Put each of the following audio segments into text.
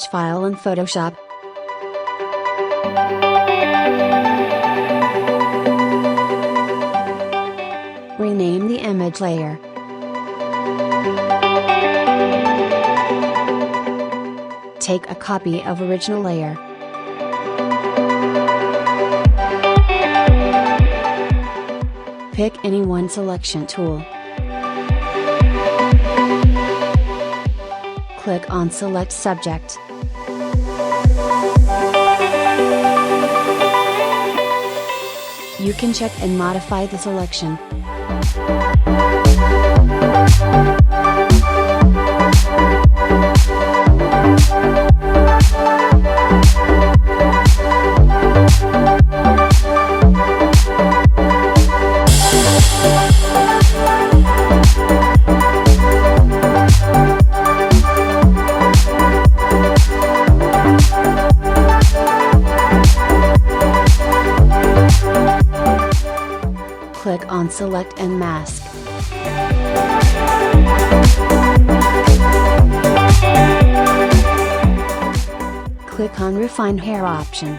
image file in Photoshop. Rename the image layer. Take a copy of original layer. Pick any one selection tool. Click on Select Subject. You can check and modify the selection. Click on Select and Mask. Click on Refine Hair option.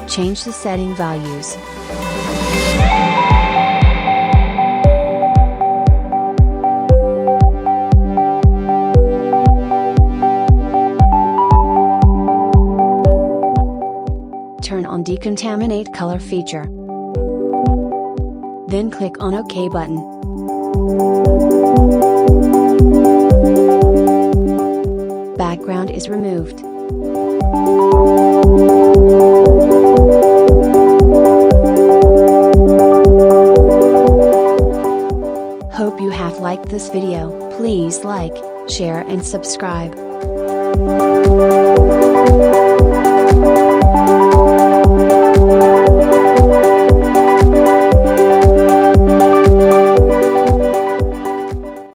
Change the setting values. Turn on Decontaminate Color feature. Then click on OK button. Background is removed. Hope you have liked this video. Please like, share and subscribe.